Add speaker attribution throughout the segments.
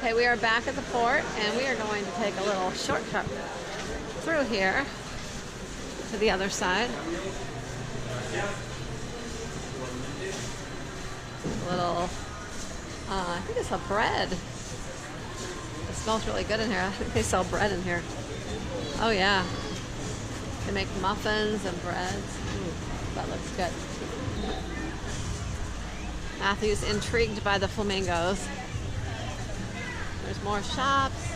Speaker 1: Okay, we are back at the port and we are going to take a little shortcut through here to the other side. A little, I think it's a bread. It smells really good in here. I think they sell bread in here. Oh yeah. They make muffins and breads. Ooh, that looks good. Matthew's intrigued by the flamingos. There's more shops.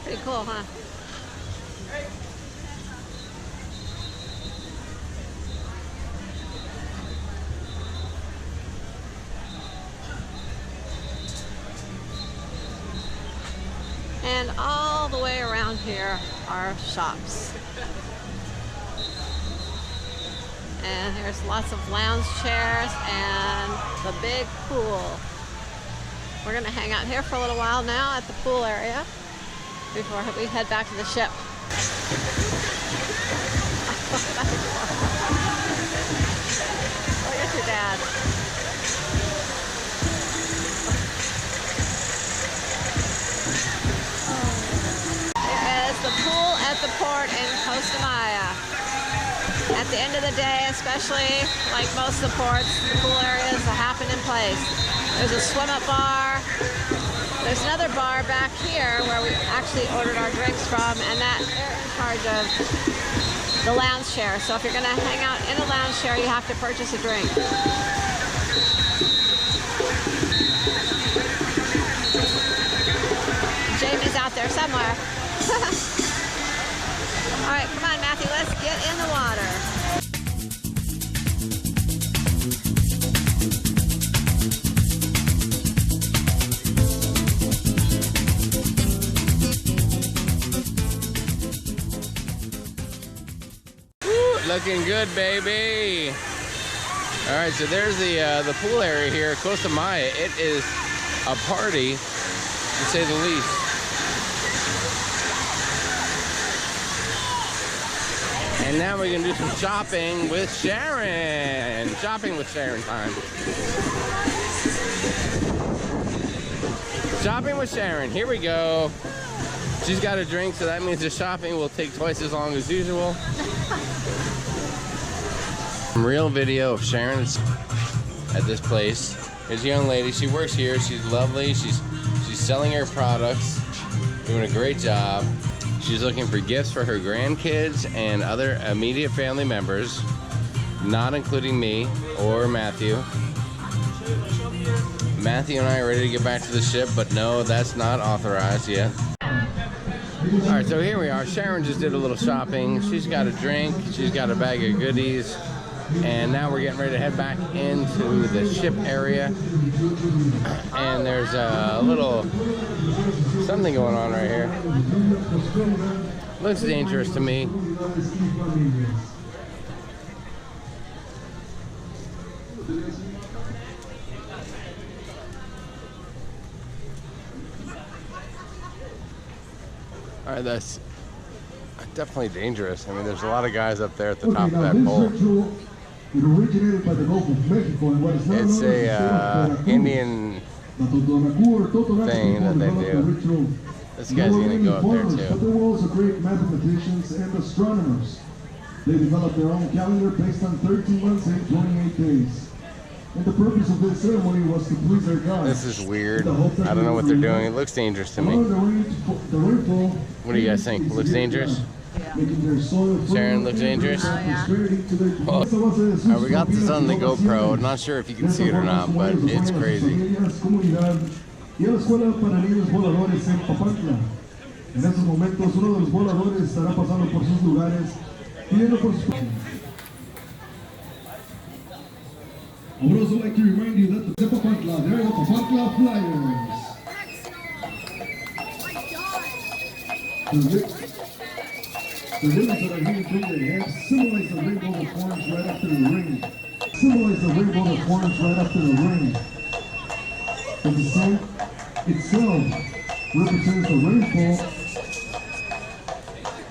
Speaker 1: Pretty cool, huh? And all the way around here are shops. And here's lots of lounge chairs and the big pool. We're gonna hang out here for a little while now at the pool area before we head back to the ship. Oh, here's your dad. There is the pool at the port in Costa Maya. At the end of the day, especially like most of the ports, the pool area is a happening place. There's a swim-up bar. There's another bar back here where we actually ordered our drinks from, and that they're in charge of the lounge chair. So if you're gonna hang out in a lounge chair, you have to purchase a drink. Jamie's out there somewhere. All right, come on, Matthew, let's get in the water.
Speaker 2: Looking good, baby. All right, so there's the pool area here at Costa Maya. It is a party, to say the least. And now we're gonna do some shopping with Sharon. Shopping with Sharon time. Shopping with Sharon, here we go. She's got a drink, so that means the shopping will take twice as long as usual. Real video of Sharon at this place. There's a young lady, she works here, she's lovely, she's selling her products, doing a great job. She's looking for gifts for her grandkids and other immediate family members, not including me or Matthew. Matthew and I are ready to get back to the ship, but no, that's not authorized yet. All right, so here we are. Sharon just did a little shopping. She's got a drink, she's got a bag of goodies, and now we're getting ready to head back into the ship area. And there's a little something going on right here. Looks dangerous to me. All right, that's definitely dangerous. I mean, there's a lot of guys up there at the top of that pole. It's a Indian thing that they do. This guy's gonna go up there too.
Speaker 3: But they were also great mathematicians and astronomers. They developed their own calendar based on 13 months and 28 days. And the purpose of this ceremony was to please their gods.
Speaker 2: This is weird. I don't know what they're doing. It looks dangerous to me. What do you guys think? It looks dangerous?
Speaker 1: Yeah.
Speaker 2: Sharon, looks dangerous?
Speaker 1: Oh, yeah.
Speaker 2: We got this on the GoPro. I'm not sure if you can see it or not, but it's crazy.
Speaker 3: I would also like to remind you that the Papantla, they're the Papantla Flyers. The ribbons that are hanging from their heads symbolize the rainbow that forms right after the ring. Symbolize the rainbow that forms right after the ring. And the sun itself represents the rainfall.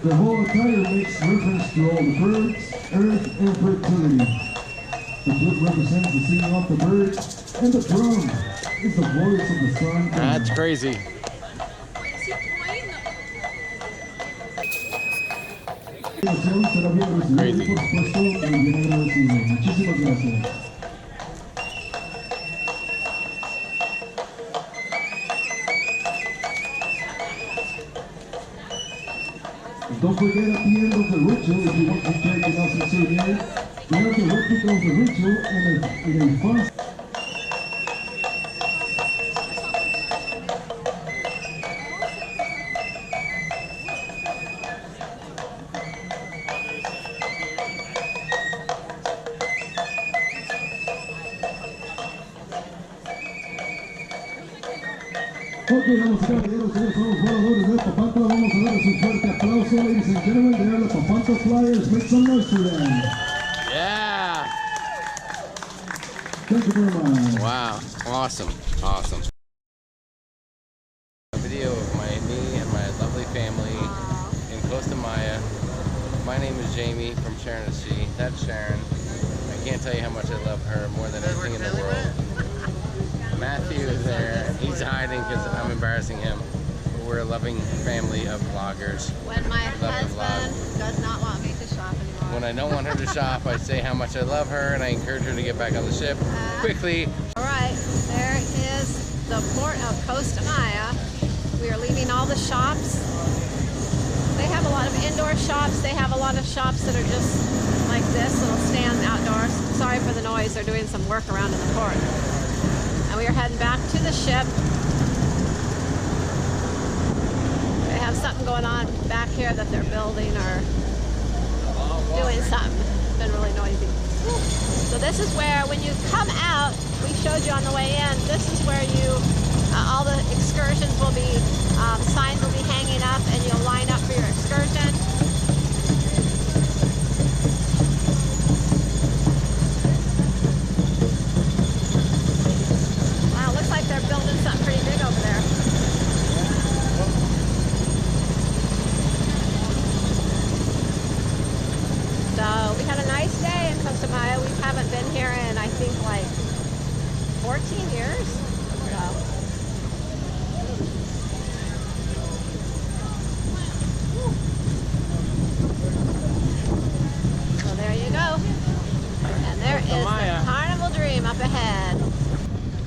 Speaker 3: The whole attire makes reference to all the birds, earth, and fertility. The flute represents the singing of the birds and the drum. is the voice of the sun.
Speaker 2: That's crazy.
Speaker 3: Será bien recibido y por supuesto muy bien agradecido. Muchísimas gracias. Don't forget at the end of the ritual, if you want to take an awesome souvenir, we have the replica of the ritual in a fun. Ok, vamos caballeros, ellos son los voladores de Papanta. Vamos a darles un fuerte aplauso, ladies and gentlemen. They are the Papanta Flyers. Make some noise for them.
Speaker 2: Yeah.
Speaker 3: Thank you very much.
Speaker 2: Wow. Awesome. Awesome. A video of me and my lovely family in Costa Maya. My name is Jamie from Sharonatsea. That's Sharon. I can't tell you how much I love her more than anything in the world. Matthew is there. He's hiding because I'm embarrassing him. We're a loving family of vloggers.
Speaker 1: When my husband does not want me to shop anymore.
Speaker 2: When I don't want her to shop, I say how much I love her and I encourage her to get back on the ship quickly.
Speaker 1: All right, there is the port of Costa Maya. We are leaving all the shops. They have a lot of indoor shops. They have a lot of shops that are just like this, little stands outdoors. Sorry for the noise. They're doing some work around in the port. And we are heading back to the ship. They have something going on back here that they're building or doing something. It's been really noisy. So this is where, when you come out, we showed you on the way in, this is where you, all the excursions will be, signs will be hanging up and you'll line up for your excursion. They're building something pretty big over there. So we had a nice day in Costa Maya. We haven't been here in, I think, like 14 years. So there you go. And there is the Carnival Dream up ahead.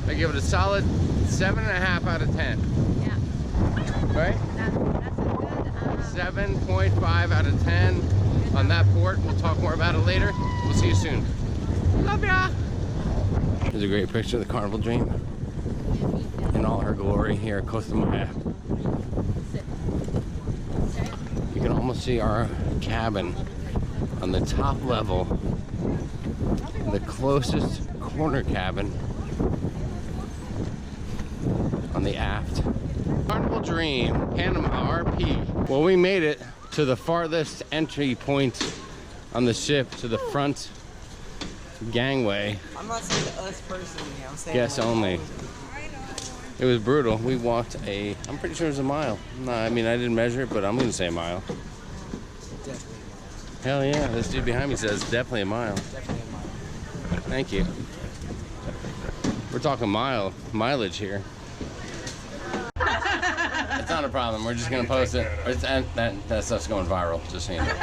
Speaker 2: I give it a solid 7.5 out of 10.
Speaker 1: Yeah.
Speaker 2: Right?
Speaker 1: That's a good
Speaker 2: 7.5 out of 10 on that port. We'll talk more about it later. We'll see you soon. Love ya! Here's a great picture of the Carnival Dream in all her glory here at Costa Maya. You can almost see our cabin on the top level, the closest corner cabin on the aft. Carnival Dream, Panama RP. Well, we made it to the farthest entry point on the ship, to the front gangway.
Speaker 4: I'm not saying to us personally, I'm saying
Speaker 2: Guests
Speaker 4: like,
Speaker 2: only. It was brutal. We walked I'm pretty sure it was a mile. No, I mean, I didn't measure it, but I'm gonna say a mile.
Speaker 4: Definitely
Speaker 2: Hell yeah, this dude behind me says definitely a mile.
Speaker 4: Definitely a mile.
Speaker 2: Thank you. We're talking mileage here. It's not a problem. We're just gonna post it. That stuff's going viral. Just so you know.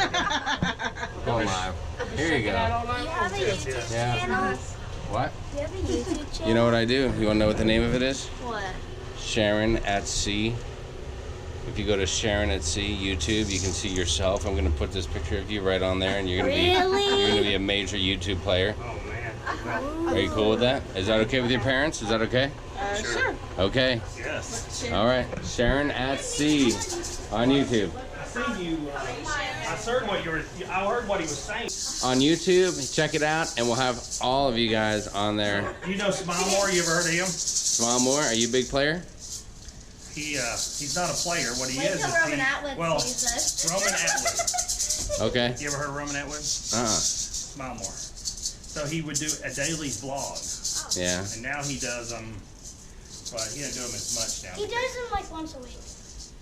Speaker 2: Going live. Here you go.
Speaker 5: You have a YouTube channel?
Speaker 2: What?
Speaker 5: You have a YouTube channel?
Speaker 2: You know what I do? You wanna know what the name of it is?
Speaker 5: What?
Speaker 2: Sharonatsea. If you go to Sharonatsea YouTube, you can see yourself. I'm gonna put this picture of you right on there, and you're gonna be a major YouTube player. Are you cool with that? Is that okay with your parents? Is that okay?
Speaker 5: Sure.
Speaker 2: Okay.
Speaker 6: Yes.
Speaker 2: All right. Sharonatsea on YouTube.
Speaker 6: I seen you. I heard what you were. I heard what he was saying.
Speaker 2: On YouTube, check it out, and we'll have all of you guys on there.
Speaker 6: You know Smile More? You ever heard of him?
Speaker 2: Smile More, are you a big player?
Speaker 6: He's not a player. What he
Speaker 5: Wait
Speaker 6: is
Speaker 5: till Roman Atwood
Speaker 6: well,
Speaker 5: sees this.
Speaker 6: Roman Atwood.
Speaker 2: Okay.
Speaker 6: You ever heard of Roman Atwood? Smile More. So he would do a daily vlog,
Speaker 2: Yeah.
Speaker 6: and now he does but he doesn't do them as much now.
Speaker 5: He does them like once a week.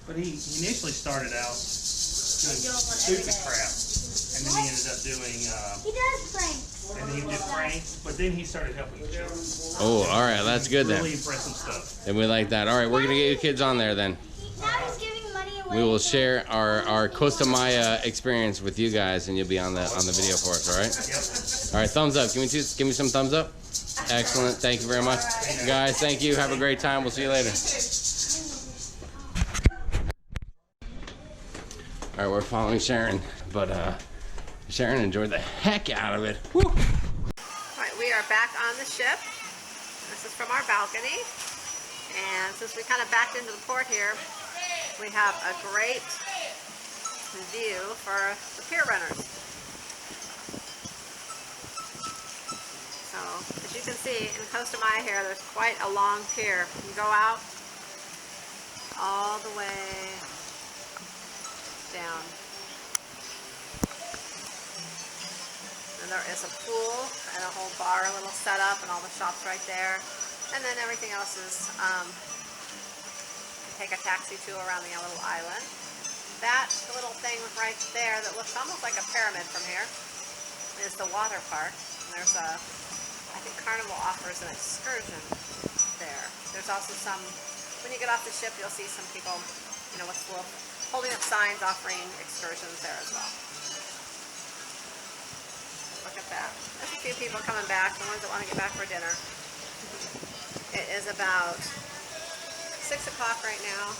Speaker 6: But he initially started out doing
Speaker 5: doing one
Speaker 6: stupid
Speaker 5: every day.
Speaker 6: crap, and then he ended up doing
Speaker 5: He does pranks.
Speaker 6: and he did prank, but then he started helping the children.
Speaker 2: Oh, all right, that's good then.
Speaker 6: Really impressive stuff.
Speaker 2: And we like that. All right, we're gonna get you kids on there then.
Speaker 5: Now he's giving money away.
Speaker 2: We will share our Costa Maya experience with you guys, and you'll be on the video for us. All right.
Speaker 6: Yep.
Speaker 2: All right, thumbs up. Give me some thumbs up. Excellent. Thank you very much, guys. Thank you. Have a great time. We'll see you later. All right, we're following Sharon, but Sharon enjoyed the heck out of it. Woo.
Speaker 1: All right, we are back on the ship. This is from our balcony. And since we kind of backed into the port here, we have a great view for the pier runners. So, as you can see, in Costa Maya here, there's quite a long pier. You go out all the way down. And there is a pool and a whole bar, a little setup, and all the shops right there. And then everything else is, you take a taxi to around the little island. That little thing right there that looks almost like a pyramid from here is the water park. And there's a, I think Carnival offers an excursion there. There's also some, when you get off the ship, you'll see some people, you know, with little, holding up signs offering excursions there as well. Look at that. There's a few people coming back, the ones that want to get back for dinner. It is about 6 o'clock right now,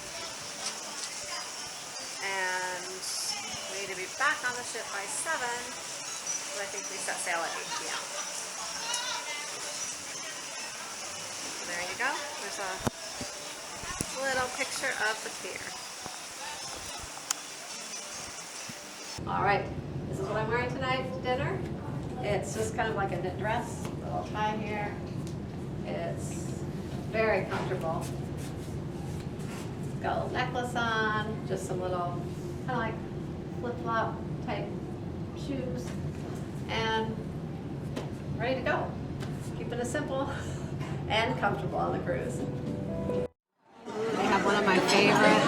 Speaker 1: and we need to be back on the ship by 7, but I think we set sail at 8 p.m. So there you go. There's a little picture of the pier. All right, this is what I'm wearing tonight for dinner. It's just kind of like a knit dress, a little tie here. It's very comfortable. Got a little necklace on, just some little kind of like flip-flop type shoes, and ready to go. Keeping it simple and comfortable on the cruise. They have one of my favorite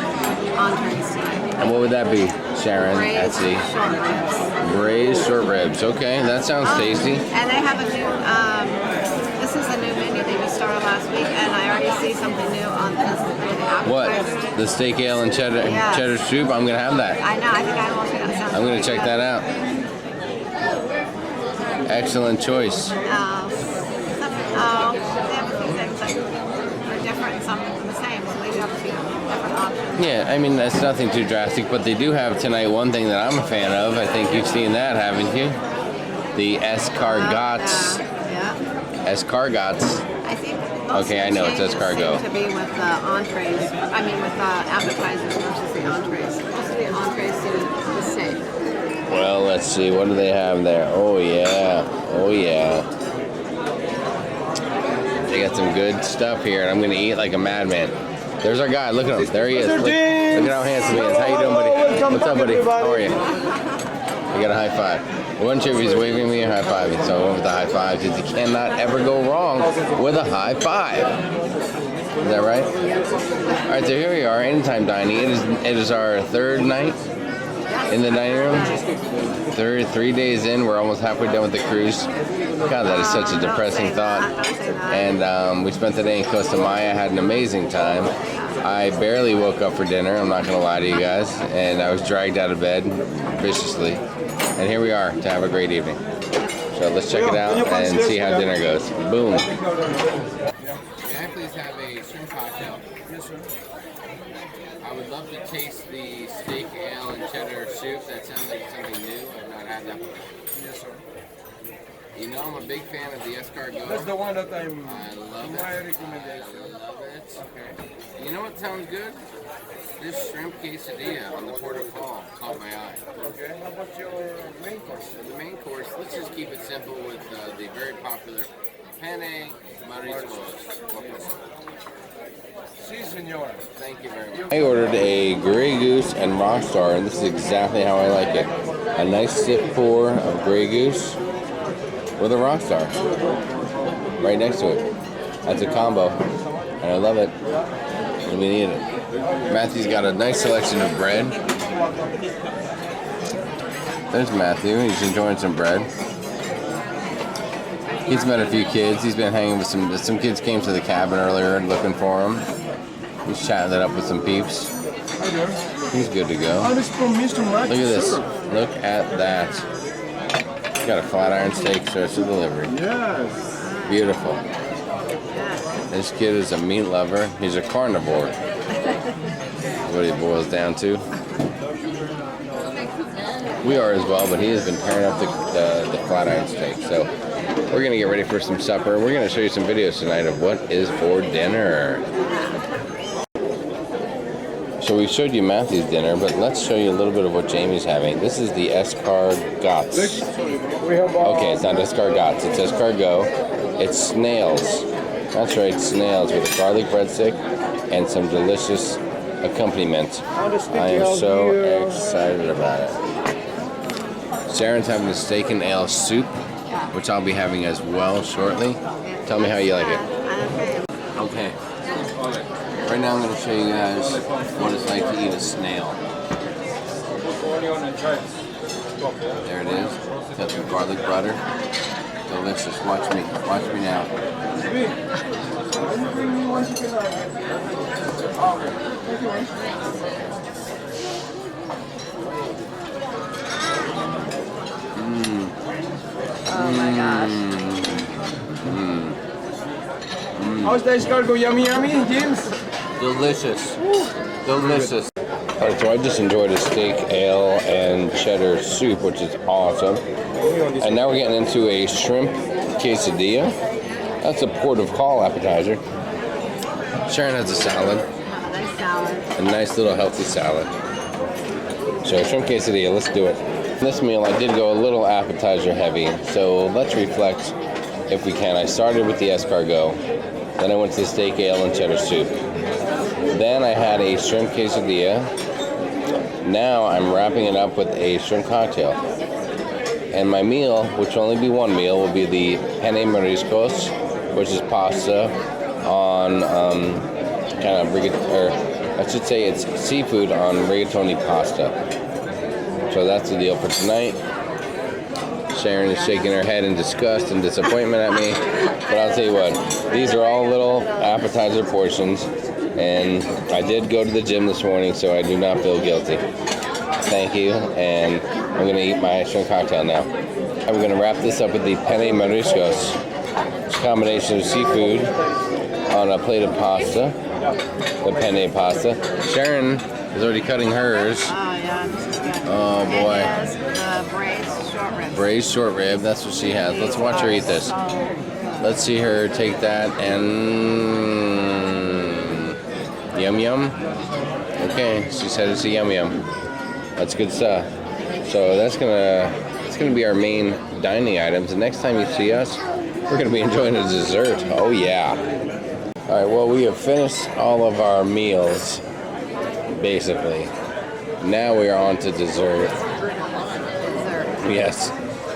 Speaker 1: entrees tonight.
Speaker 2: And what would that be, Sharon?
Speaker 1: Braised short ribs.
Speaker 2: Braised short ribs. Okay, that sounds tasty.
Speaker 1: And they have a new, this is a new menu they just started last week, and I already see something new on this.
Speaker 2: What? The steak ale and cheddar soup? I'm gonna have that.
Speaker 1: I know, I think I will too. That sounds
Speaker 2: I'm gonna
Speaker 1: really
Speaker 2: check
Speaker 1: good.
Speaker 2: that out. Excellent choice.
Speaker 1: They have a few things that are different and some are the same, so they do have a few different options.
Speaker 2: Yeah, I mean, that's nothing too drastic, but they do have tonight one thing that I'm a fan of. I think you've seen that, haven't you? The escargots.
Speaker 1: Yeah.
Speaker 2: Escargots.
Speaker 1: I think most
Speaker 2: Okay,
Speaker 1: of
Speaker 2: I
Speaker 1: the
Speaker 2: know, it's
Speaker 1: changes
Speaker 2: escargot.
Speaker 1: seem to be with the entrees. I mean, with the appetizers versus the entrees. Most of the entrees seem the same.
Speaker 2: Well, let's see. What do they have there? Oh, yeah. Oh, yeah. They got some good stuff here, and I'm going to eat like a madman. There's our guy. Look at him. There he is. Look at how handsome he is. How you doing, buddy? What's up, buddy? How are you? We got a high five. I wasn't sure if he's waving me or high fiving, so I went with the high five because you cannot ever go wrong with a high five. Is that right? All right, so here we are, Anytime Dining. It is our third night in the dining room. 3 days in, we're almost halfway done with the cruise. God, that is such a depressing thought. And we spent the day in Costa Maya, had an amazing time. I barely woke up for dinner, I'm not going to lie to you guys, and I was dragged out of bed viciously. And here we are to have a great evening. So let's check it out and see how dinner goes. Boom. May I please have a shrimp cocktail?
Speaker 3: Yes, sir.
Speaker 2: I would love to taste the steak ale and cheddar soup. That sounds like something new. I've not had that before.
Speaker 3: Yes, sir.
Speaker 2: You know, I'm a big fan of the escargot.
Speaker 3: That's the one that
Speaker 2: I love
Speaker 3: my
Speaker 2: it.
Speaker 3: recommendation.
Speaker 2: I love it.
Speaker 3: Okay.
Speaker 2: You know what sounds good? This shrimp quesadilla on the port of call caught my eye.
Speaker 3: Okay. How about your main course?
Speaker 2: The main course, let's just keep it simple with the very popular penne mariscos.
Speaker 3: Si, senora.
Speaker 2: Thank you very much. I ordered a Grey Goose and Rockstar, and this is exactly how I like it. A nice stiff pour of Grey Goose with a Rockstar right next to it. That's a combo, and I love it. And we need it. Matthew's got a nice selection of bread. There's Matthew. He's enjoying some bread. He's met a few kids. He's been hanging with some kids came to the cabin earlier looking for him. He's chatting it up with some peeps. He's good to go. Look at this. Look at that. He's got a flat iron steak service to delivery.
Speaker 3: Yes.
Speaker 2: Beautiful. This kid is a meat lover. He's a carnivore. That's what he boils down to. We are as well, but he has been tearing up the flat iron steak. So we're going to get ready for some supper. We're going to show you some videos tonight of what is for dinner. So we showed you Matthew's dinner, but let's show you a little bit of what Jamie's having. This is the escargots. Okay, it's not escargots, it's escargot. It's snails. That's right, snails with a garlic breadstick and some delicious accompaniment. I am so excited about it. Sharon's having a steak and ale soup, which I'll be having as well shortly. Tell me how you like it. Okay. Right now I'm going to show you guys what it's like to eat a snail. There it is. Got some garlic butter. Delicious. Watch me. Watch me now.
Speaker 1: Oh my gosh.
Speaker 7: How's the escargot? Yummy, yummy, James?
Speaker 2: Delicious. Delicious. Alright, so I just enjoyed a steak, ale, and cheddar soup, which is awesome. And now we're getting into a shrimp quesadilla. That's a port of call appetizer. Sharon has a salad.
Speaker 1: Nice salad.
Speaker 2: A nice little healthy salad. So shrimp quesadilla, let's do it. This meal I did go a little appetizer heavy, so let's reflect if we can. I started with the escargot, then I went to the steak, ale, and cheddar soup. Then I had a shrimp quesadilla. Now I'm wrapping it up with a shrimp cocktail. And my meal, which will only be one meal, will be the penne mariscos, which is pasta on kind of I should say it's seafood on rigatoni pasta. So that's the deal for tonight. Sharon is shaking her head in disgust and disappointment at me. But I'll tell you what, these are all little appetizer portions. And I did go to the gym this morning, so I do not feel guilty. Thank you. And I'm going to eat my shrimp cocktail now. I'm going to wrap this up with the penne mariscos. It's a combination of seafood on a plate of pasta. The penne pasta. Sharon is already cutting hers.
Speaker 1: Oh yeah, this is good.
Speaker 2: Oh boy.
Speaker 1: And has braised short ribs.
Speaker 2: Braised short rib, that's what she has. Let's watch her eat this. Let's see her take that and yum yum. Okay, she said it's a yum yum. That's good stuff. So it's gonna be our main dining items. The next time you see us, we're gonna be enjoying a dessert. Oh yeah. All right. Well, we have finished all of our meals, basically. Now we are on to dessert. Yes.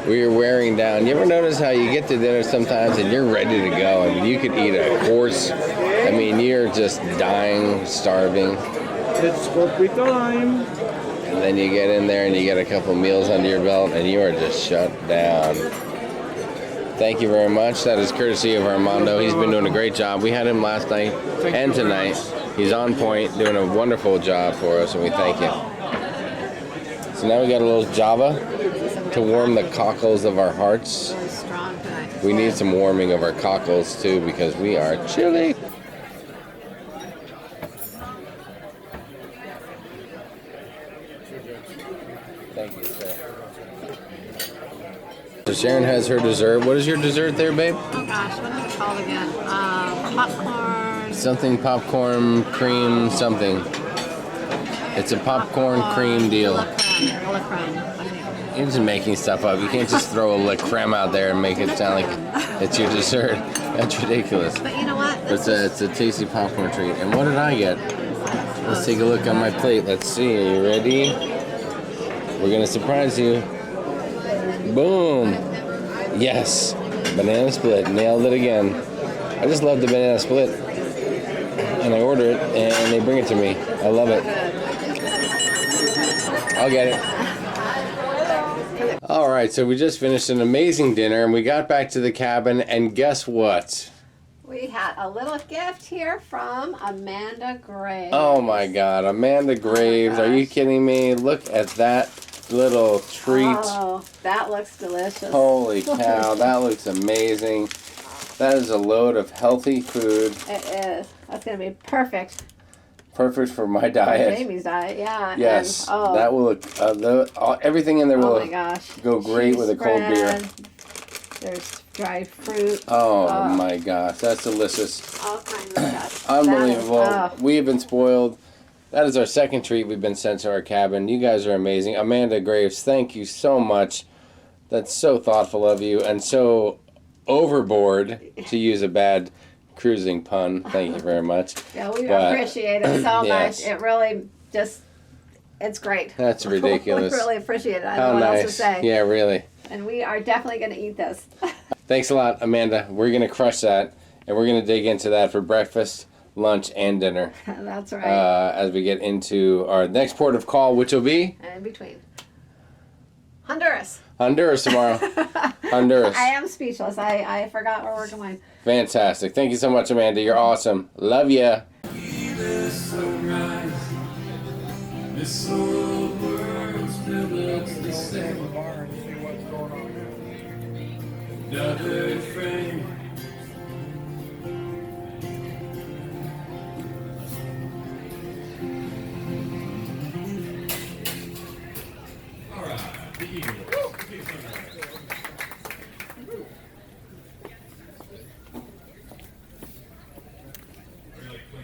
Speaker 2: We are wearing down. You ever notice how you get to dinner sometimes and you're ready to go? I mean, you could eat a course. I mean, you're just dying, starving.
Speaker 7: It's coffee time.
Speaker 2: And then you get in there and you get a couple meals under your belt and you are just shut down. Thank you very much. That is courtesy of Armando. He's been doing a great job. We had him last night and tonight. He's on point, doing a wonderful job for us, and we thank you. So now we got a little Java to warm the cockles of our hearts.
Speaker 1: Really strong tonight.
Speaker 2: We need some warming of our cockles too because we are chilly. Thank you, sir. So Sharon has her dessert. What is your dessert there, babe?
Speaker 1: Oh gosh, what is it called again? Popcorn.
Speaker 2: Something popcorn, cream, something. It's a popcorn cream deal.
Speaker 1: La creme, I think.
Speaker 2: You're just making stuff up. You can't just throw a la creme out there and make it sound like it's your dessert. That's ridiculous.
Speaker 1: But you know what?
Speaker 2: It's a tasty popcorn treat. And what did I get? Let's take a look on my plate. Let's see. Are you ready? We're gonna surprise you. Boom! Yes! Banana split. Nailed it again. I just love the banana split. And I order it and they bring it to me. I love it. I'll get it. All right, so we just finished an amazing dinner, and we got back to the cabin, and guess what?
Speaker 1: We had a little gift here from Amanda Graves.
Speaker 2: Oh my God, Amanda Graves, are you
Speaker 1: gosh.
Speaker 2: kidding me? Look at that little treat.
Speaker 1: Oh, that looks delicious.
Speaker 2: Holy cow, that looks amazing. That is a load of healthy food.
Speaker 1: It is. That's going to be perfect.
Speaker 2: Perfect for my
Speaker 1: For
Speaker 2: diet.
Speaker 1: Jamie's diet, yeah.
Speaker 2: Yes,
Speaker 1: And, oh,
Speaker 2: that will, everything in there
Speaker 1: oh
Speaker 2: will
Speaker 1: my gosh.
Speaker 2: go great
Speaker 1: Cheese
Speaker 2: with a cold beer.
Speaker 1: spread. There's dried fruit.
Speaker 2: Oh my gosh, that's delicious.
Speaker 1: All kinds of stuff.
Speaker 2: Unbelievable.
Speaker 1: That is,
Speaker 2: We have been spoiled. That is our second treat we've been sent to our cabin. You guys are amazing. Amanda Graves, thank you so much. That's so thoughtful of you and so overboard, to use a bad cruising pun. Thank you very much.
Speaker 1: yeah, we
Speaker 2: But-
Speaker 1: appreciate it so
Speaker 2: Yes.
Speaker 1: much. It really just, it's great.
Speaker 2: That's ridiculous.
Speaker 1: We really appreciate it. I
Speaker 2: How
Speaker 1: don't know what
Speaker 2: nice.
Speaker 1: else to say.
Speaker 2: Yeah, really.
Speaker 1: And we are definitely going to eat this.
Speaker 2: Thanks a lot, Amanda. We're going to crush that, and we're going to dig into that for breakfast, lunch, and dinner
Speaker 1: That's right.
Speaker 2: as we get into our next port of call, which will be
Speaker 1: And in between. Honduras.
Speaker 2: Honduras tomorrow. Honduras.
Speaker 1: I am speechless. I forgot where we're going.
Speaker 2: Fantastic. Thank you so much, Amanda. You're awesome. Love ya.
Speaker 3: This whole world still looks the same. Another frame.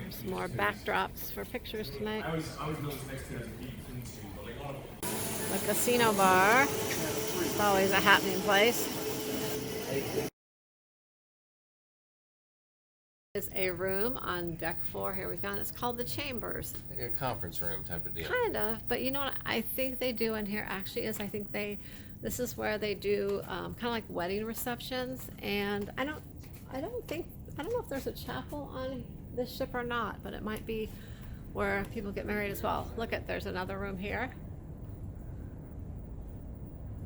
Speaker 1: Some more backdrops for pictures tonight. The casino bar. It's always a happening place. There's a room on deck 4 here we found. It's called the Chambers.
Speaker 2: Like a conference room type of deal.
Speaker 1: Kind of, but you know what I think they do in here actually is this is where they do kind of like wedding receptions, and I don't know if there's a chapel on this ship or not, but it might be where people get married as well. Look there's another room here.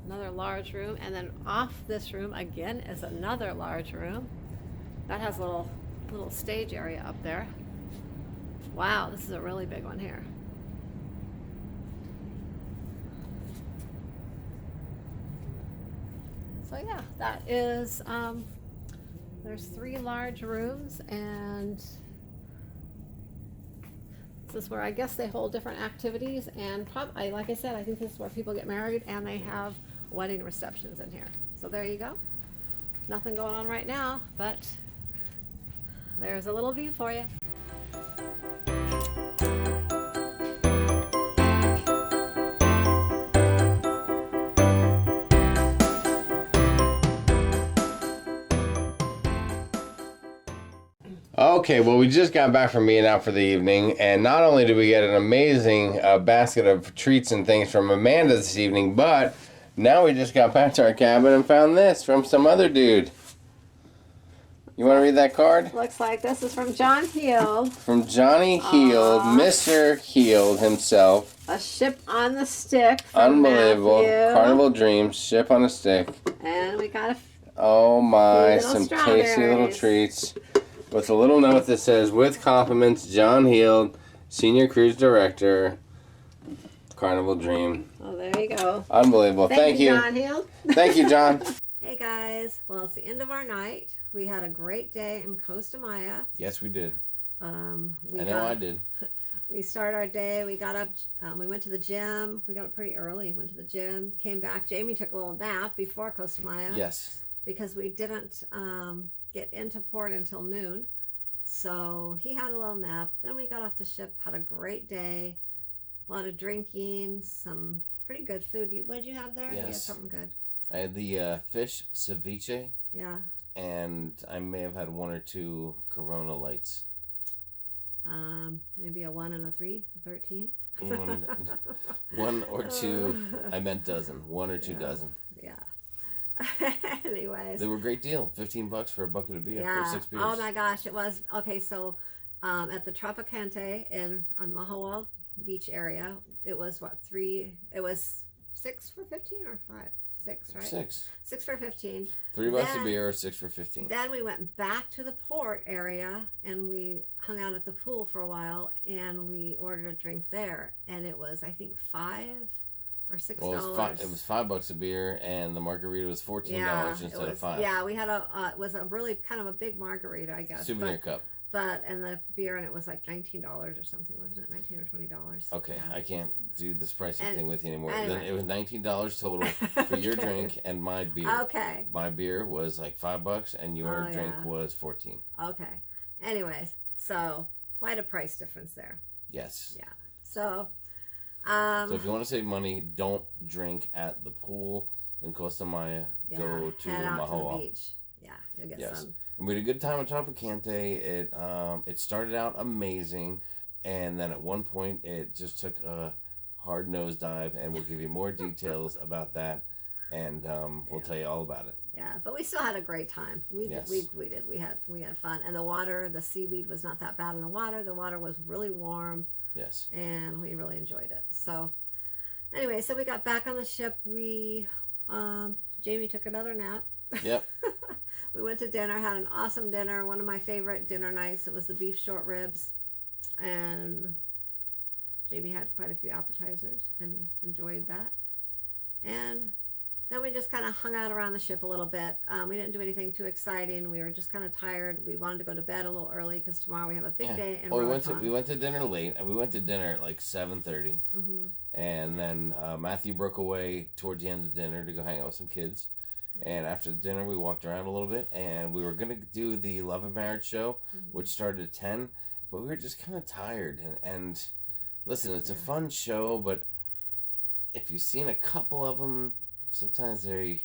Speaker 1: Another large room, and then off this room again is another large room. That has a little stage area up there. Wow, this is a really big one here. So yeah, that is, there's 3 large rooms, and this is where I guess they hold different activities, and probably, like I said, I think this is where people get married, and they have wedding receptions in here. So there you go. Nothing going on right now, but there's a little view for you.
Speaker 2: Okay, well, we just got back from being out for the evening, and not only did we get an amazing basket of treats and things from Amanda this evening, but now we just got back to our cabin and found this from some other dude. You want to read that card?
Speaker 1: Looks like this is from John Heald.
Speaker 2: From Johnny Heald, Mr. Heald himself.
Speaker 1: A ship on the stick from
Speaker 2: Unbelievable.
Speaker 1: Matthew.
Speaker 2: Carnival Dreams, ship on a stick.
Speaker 1: And we got
Speaker 2: Oh my,
Speaker 1: Little
Speaker 2: some tasty little
Speaker 1: strawberries.
Speaker 2: treats. With a little note that says, with compliments, John Heald, Senior Cruise Director, Carnival Dream.
Speaker 1: oh, there you go.
Speaker 2: Unbelievable. Thank you.
Speaker 1: John Heald.
Speaker 2: Thank you, John.
Speaker 1: Hey guys, well, it's the end of our night. We had a great day in Costa Maya.
Speaker 2: Yes, we did.
Speaker 1: We
Speaker 2: I did.
Speaker 1: We started our day. We got up. We went to the gym. We got up pretty early. Went to the gym. Came back. Jamie took a little nap before Costa Maya.
Speaker 2: Yes.
Speaker 1: Because we didn't get into port until noon. So he had a little nap. Then we got off the ship. Had a great day. A lot of drinking. Some pretty good food. What did you have there?
Speaker 2: Yes.
Speaker 1: You had something good.
Speaker 2: I had the fish ceviche,
Speaker 1: Yeah.
Speaker 2: and I may have had 1 or 2 Corona lights.
Speaker 1: Maybe a 1 and a 3, a 13.
Speaker 2: One or 2. I meant dozen. 1 or 2 dozen.
Speaker 1: Yeah. Anyways.
Speaker 2: They were a great deal. $15 for a bucket of beer.
Speaker 1: Yeah.
Speaker 2: For 6 beers.
Speaker 1: Oh my gosh, it was okay. So, at the Tropicante on Mahahual beach area, it was what 3? It was 6 for 15 or 5? 6, right?
Speaker 2: 6.
Speaker 1: 6 for 15.
Speaker 2: $3 a
Speaker 1: Then-
Speaker 2: beer or 6 for 15.
Speaker 1: Then we went back to the port area and we hung out at the pool for a while and we ordered a drink there. And it was, I think, $5 or $6.
Speaker 2: Well, it was $5 a beer, and the margarita was $14 instead of $5.
Speaker 1: Yeah, we had it was a really kind of a big margarita, I guess.
Speaker 2: Souvenir cup.
Speaker 1: And the beer in it was like $19 or something, wasn't it? $19 or $20.
Speaker 2: Okay,
Speaker 1: Yeah.
Speaker 2: I can't do this pricing
Speaker 1: And
Speaker 2: thing with you anymore.
Speaker 1: anyway.
Speaker 2: Then it was $19 total for your drink and my beer.
Speaker 1: Okay.
Speaker 2: My beer was like $5, and your drink
Speaker 1: yeah.
Speaker 2: was $14.
Speaker 1: Okay. Anyways, so quite a price difference there.
Speaker 2: Yes.
Speaker 1: Yeah. So,
Speaker 2: So if you want to save money, don't drink at the pool in Costa Maya.
Speaker 1: yeah,
Speaker 2: Go to
Speaker 1: head out to the
Speaker 2: Mahahual.
Speaker 1: beach. Yeah, you'll get
Speaker 2: Yes.
Speaker 1: some.
Speaker 2: And we had a good time at Tropicante. It started out amazing, and then at one point it just took a hard nosedive, and we'll give you more details about that, and we'll tell you all about it.
Speaker 1: Yeah, but we still had a great time. We
Speaker 2: Yes.
Speaker 1: did. We had fun, and the water, the seaweed was not that bad in the water. The water was really warm,
Speaker 2: Yes.
Speaker 1: and we really enjoyed it. So, anyway, so we got back on the ship. We, Jamie took another nap.
Speaker 2: Yep.
Speaker 1: We went to dinner, had an awesome dinner. One of my favorite dinner nights. It was the beef short ribs, and Jamie had quite a few appetizers and enjoyed that. And then we just kind of hung out around the ship a little bit. We didn't do anything too exciting. We were just kind of tired. We wanted to go to bed a little early because tomorrow we have a big day in
Speaker 2: Well,
Speaker 1: Roatan.
Speaker 2: we went to dinner late, and we went to dinner at like 7:30, and then Matthew broke away towards the end of dinner to go hang out with some kids. And after dinner, we walked around a little bit, and we were going to do the Love and Marriage show, which started at 10, but we were just kind of tired. And listen, it's a fun show, but if you've seen a couple of them, sometimes if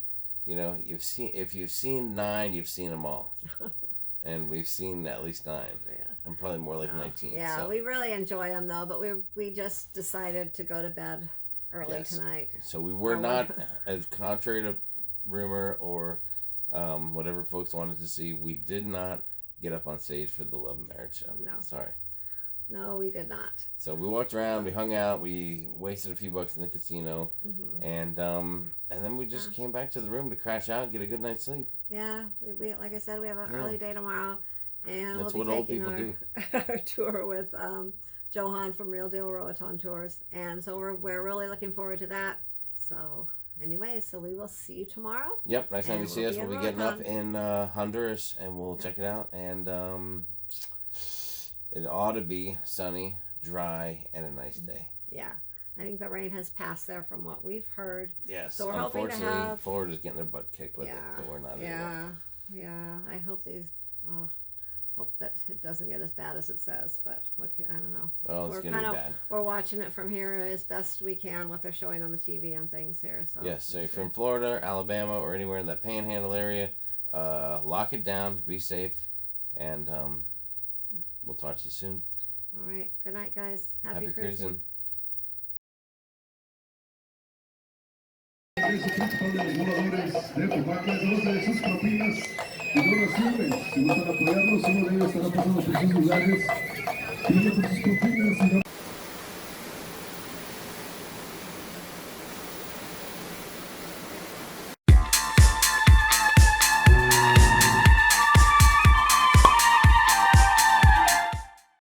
Speaker 2: you've seen 9, you've seen them all. And we've seen at least 9.
Speaker 1: Yeah.
Speaker 2: And probably more like 19.
Speaker 1: Yeah,
Speaker 2: so.
Speaker 1: we really enjoy them though, but we just decided to go to bed early tonight.
Speaker 2: So we were not, as contrary to rumor or whatever folks wanted to see, we did not get up on stage for the Love and Marriage show.
Speaker 1: No.
Speaker 2: Sorry.
Speaker 1: No, we did not.
Speaker 2: So we walked around, we hung out, we wasted a few bucks in the casino, and then we just came back to the room to crash out and get a good night's sleep.
Speaker 1: Yeah, we like I said, we have an early day tomorrow, and
Speaker 2: That's
Speaker 1: we'll be
Speaker 2: what old
Speaker 1: taking
Speaker 2: people do.
Speaker 1: our tour with Johan from Real Deal Roatan Tours, and so we're really looking forward to that. So anyway, so we will see you tomorrow.
Speaker 2: Yep, next time
Speaker 1: And
Speaker 2: you see
Speaker 1: we'll
Speaker 2: us,
Speaker 1: be
Speaker 2: we'll be
Speaker 1: in
Speaker 2: getting up
Speaker 1: Roatan.
Speaker 2: in Honduras, and we'll check it out. And it ought to be sunny, dry, and a nice day.
Speaker 1: Yeah, I think the rain has passed there from what we've heard.
Speaker 2: Yes,
Speaker 1: So we're hoping to
Speaker 2: unfortunately,
Speaker 1: have-
Speaker 2: Florida's getting their butt kicked with it,
Speaker 1: Yeah,
Speaker 2: but we're not anymore.
Speaker 1: yeah. I hope hope that it doesn't get as bad as it says, but I don't know.
Speaker 2: Well, it's going to be bad.
Speaker 1: We're watching it from here as best we can, what they're showing on the TV and things here. So
Speaker 2: Yes, so if you're from Florida, Alabama, or anywhere in that panhandle area, lock it down, be safe, and we'll talk to you soon.
Speaker 1: All right. Good night, guys. Happy
Speaker 2: Happy
Speaker 1: cruising.
Speaker 3: Es el principal de los voladores de Pomacas, de sus propinas y donaciones. Si gustan apoyarnos, uno de ellos estará pasando por sus lugares pidiendo por sus propinas.